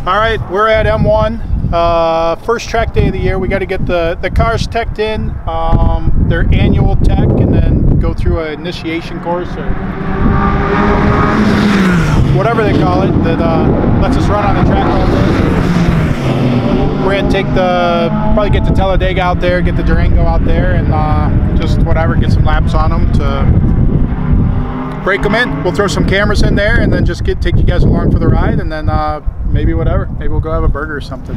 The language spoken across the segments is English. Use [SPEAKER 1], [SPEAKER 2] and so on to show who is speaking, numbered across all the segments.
[SPEAKER 1] All right, we're at M1, first track day of the year. We got to get the cars teched in, their annual tech, and then go through an initiation course or whatever they call it that lets us run on the track all day. We're gonna take probably get the Talladega out there, get the Durango out there, and just whatever, get some laps on them to break them in. We'll throw some cameras in there and then just take you guys along for the ride, and then maybe whatever. Maybe we'll go have a burger or something.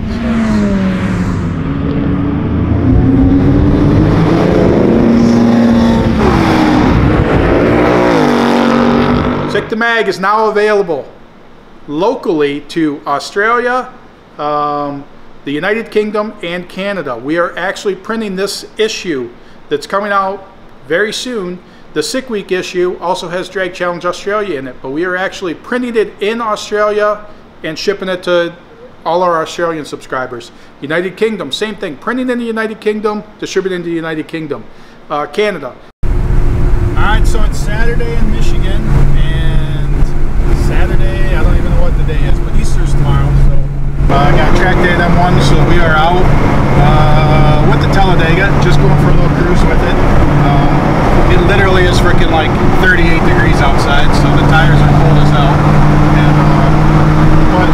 [SPEAKER 1] Sick to Mag is now available locally to Australia, the United Kingdom, and Canada. We are actually printing this issue that's coming out very soon. The Sick Week issue also has Drag Challenge Australia in it, but we are actually printing it in Australia and shipping it to all our Australian subscribers. United Kingdom, same thing. Printing in the United Kingdom, distributed into the United Kingdom. Canada. Alright, so it's Saturday in Michigan, and Saturday, I don't even know what the day is, but Easter's tomorrow, so I got track day at M1, so we are out with the Talladega, just going for a little cruise with it. It literally is freaking like 38 degrees outside, so the tires are cold as hell. But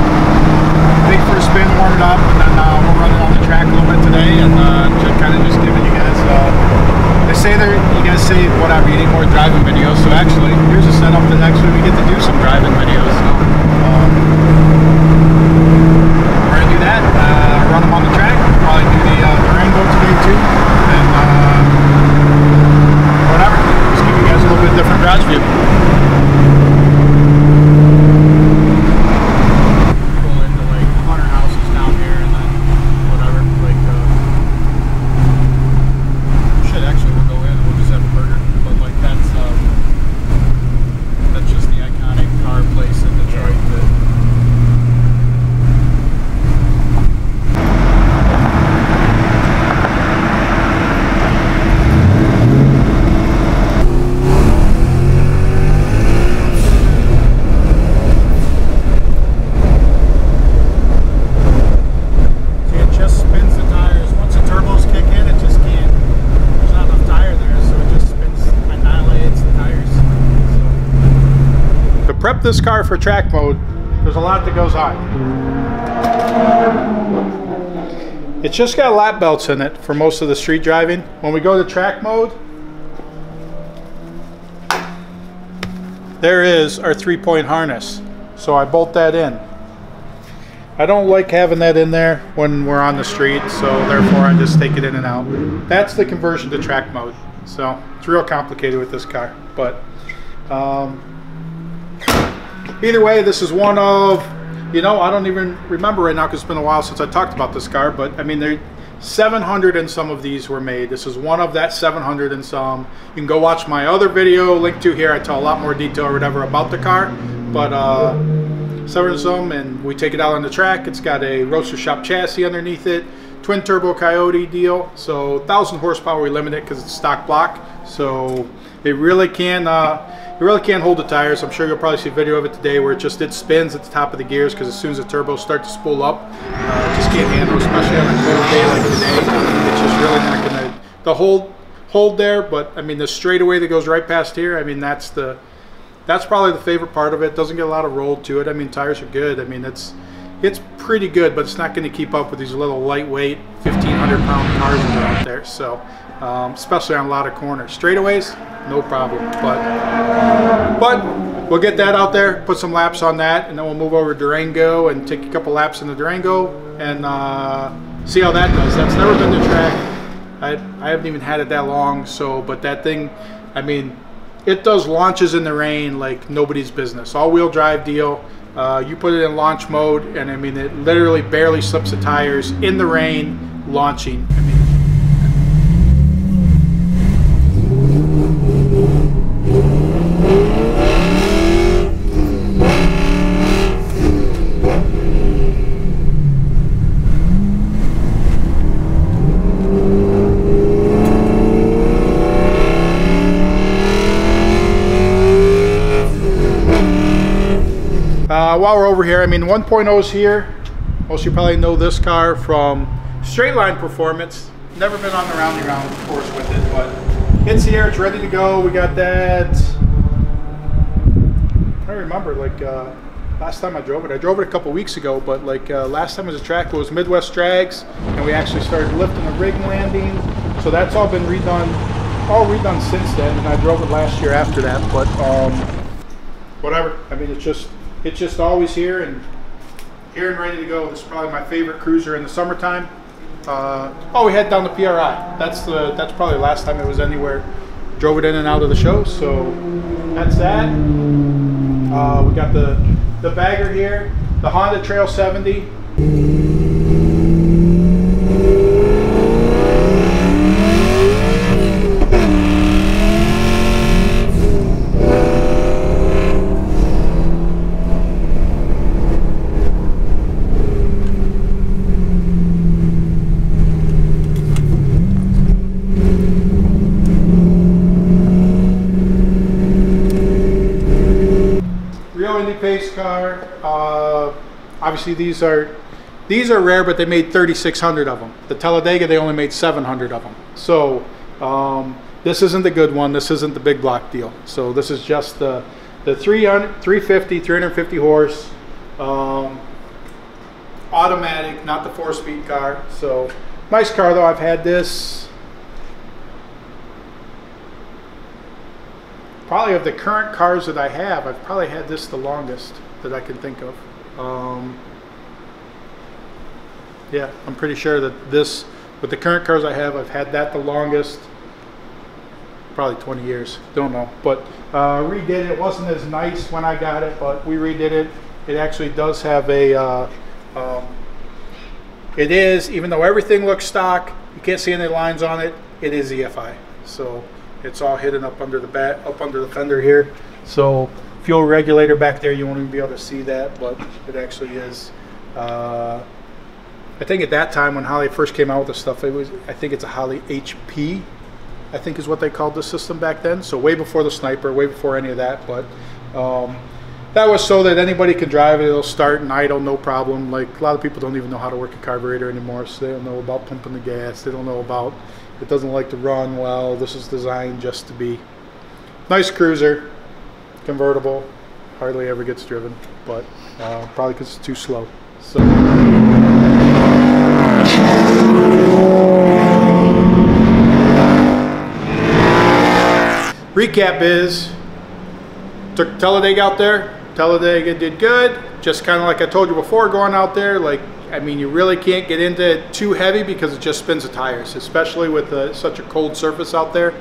[SPEAKER 1] big first spin, warm it up, and then we're running on the track a little bit today, and just kind of just giving you guys. They say you guys say whatever, you need more driving videos. So actually, here's a setup that actually we get to do some driving videos. So we're gonna do that. Run them on the track. Probably do the Durango today too, and whatever. Just give you guys a little bit different garage view. Prep this car for track mode. There's a lot that goes on. It's just got lap belts in it for most of the street driving. When we go to track mode, there is our 3-point harness. So I bolt that in. I don't like having that in there when we're on the street, so therefore I just take it in and out. That's the conversion to track mode. So it's real complicated with this car, but either way, this is one of, I don't even remember right now because it's been a while since I talked about this car, but I mean, there 700 and some of these were made. This is one of that 700 and some. You can go watch my other video, linked to here. I tell a lot more detail or whatever about the car, but 700 and some, and we take it out on the track. It's got a roadster shop chassis underneath it, twin turbo Coyote deal, so 1,000 horsepower. We limit it because it's stock block, so it really can hold the tires. I'm sure you'll probably see a video of it today where it spins at the top of the gears because as soon as the turbos start to spool up, it just can't handle, especially on a cold day like today. It's just really not going to hold there. But I mean, the straightaway that goes right past here, I mean, that's probably the favorite part of it. It doesn't get a lot of roll to it. I mean, tires are good. I mean, it's pretty good, but it's not going to keep up with these little lightweight 1,500-pound cars that are out there. So especially on a lot of corners, straightaways, no problem. But we'll get that out there, put some laps on that, and then we'll move over to Durango and take a couple laps in the Durango and see how that does. That's never been the track. I haven't even had it that long, but that thing, I mean, it does launches in the rain like nobody's business. All-wheel drive deal. You put it in launch mode, and I mean, it literally barely slips the tires in the rain, launching. I mean, while we're over here, I mean, 1.0's here. Most of you probably know this car from straight line performance. Never been on the roundy round course with it, but it's here, it's ready to go. We got that. I remember, like, last time I drove it a couple weeks ago, but like last time it was a track, it was Midwest Drags, and we actually started lifting the rig landing. So that's all been redone, since then, and I drove it last year after that. But whatever. I mean, it's just always here and ready to go. This is probably my favorite cruiser in the summertime. Oh, we head down to PRI. That's probably the last time it was anywhere. Drove it in and out of the show. So that's that. We got the bagger here, the Honda Trail 70. Pace car. Obviously these are rare, but they made 3,600 of them. The Talladega, they only made 700 of them. So this isn't the good one. This isn't the big block deal. So this is just the 350 horse automatic, not the 4-speed car. So nice car though. I've had this probably of the current cars that I have. I've probably had this the longest that I can think of. Yeah, I'm pretty sure that this, with the current cars I have, I've had that the longest. Probably 20 years, don't know. But redid it. It wasn't as nice when I got it, but we redid it. It actually does have a, it is, even though everything looks stock, you can't see any lines on it, it is EFI. So it's all hidden up under the fender here. So fuel regulator back there, you won't even be able to see that, but it actually is. I think at that time when Holley first came out with this stuff, I think it's a Holley HP, I think is what they called the system back then. So way before the Sniper, way before any of that. But that was so that anybody can drive it. It'll start and idle, no problem. Like a lot of people don't even know how to work a carburetor anymore, so they don't know about pumping the gas. They don't know about, it doesn't like to run well. This is designed just to be nice cruiser, convertible, hardly ever gets driven, but probably because it's too slow. So recap is, took Talladega out there. Talladega did good, just kind of like I told you before, going out there, like, I mean, you really can't get into it too heavy because it just spins the tires, especially with such a cold surface out there.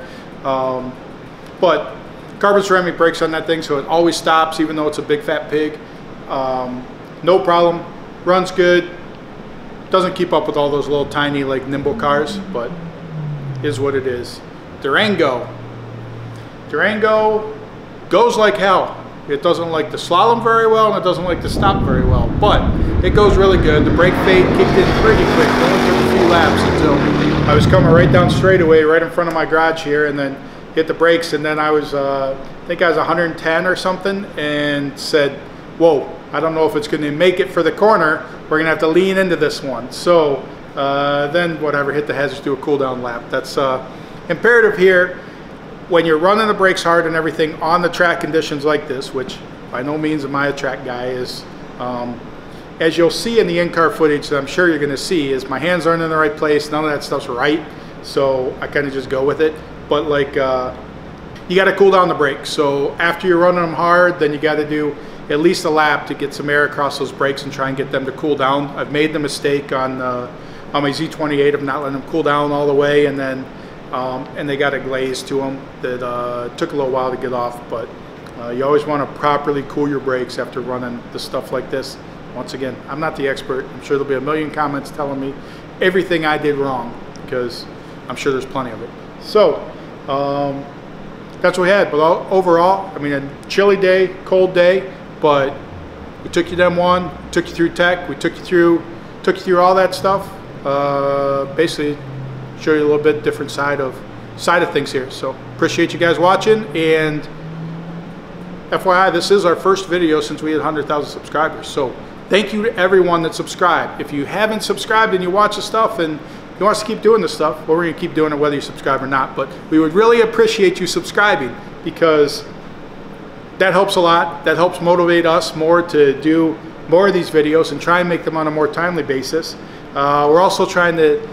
[SPEAKER 1] But carbon ceramic brakes on that thing, so it always stops even though it's a big fat pig. No problem, runs good, doesn't keep up with all those little tiny like nimble cars, but is what it is. Durango goes like hell. It doesn't like to slalom very well, and it doesn't like to stop very well, but it goes really good. The brake fade kicked in pretty quick. It only took a few laps until I was coming right down straightaway right in front of my garage here, and then hit the brakes, and then I was, I think I was 110 or something, and said, whoa, I don't know if it's going to make it for the corner. We're going to have to lean into this one. So then whatever, hit the hazards, do a cool down lap. That's imperative here. When you're running the brakes hard and everything on the track conditions like this, which by no means am I a track guy, is as you'll see in the in-car footage that I'm sure you're going to see, is my hands aren't in the right place, none of that stuff's right, so I kind of just go with it. But like you got to cool down the brakes, so after you're running them hard, then you got to do at least a lap to get some air across those brakes and try and get them to cool down. I've made the mistake on my Z28 of not letting them cool down all the way, and then and they got a glaze to them that took a little while to get off. But you always want to properly cool your brakes after running the stuff like this. Once again, I'm not the expert. I'm sure there'll be a million comments telling me everything I did wrong, because I'm sure there's plenty of it. So that's what we had. But overall, I mean, a chilly day, cold day, but we took you to M1, took you through tech, we took you through all that stuff. Basically show you a little bit different side of things here. So appreciate you guys watching, and FYI, this is our first video since we had 100,000 subscribers. So thank you to everyone that subscribed. If you haven't subscribed and you watch the stuff and you want us to keep doing this stuff, well, we're going to keep doing it whether you subscribe or not. But we would really appreciate you subscribing, because that helps a lot. That helps motivate us more to do more of these videos and try and make them on a more timely basis. We're also trying to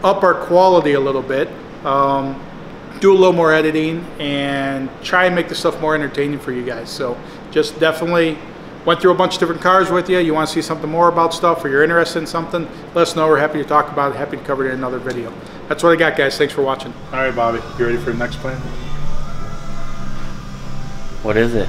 [SPEAKER 1] up our quality a little bit, do a little more editing, and try and make the stuff more entertaining for you guys. So just definitely went through a bunch of different cars with you. You want to see something more about stuff, or you're interested in something, let us know. We're happy to talk about it, happy to cover it in another video. That's what I got, guys. Thanks for watching. All right, Bobby, you ready for the next plan?
[SPEAKER 2] What is it?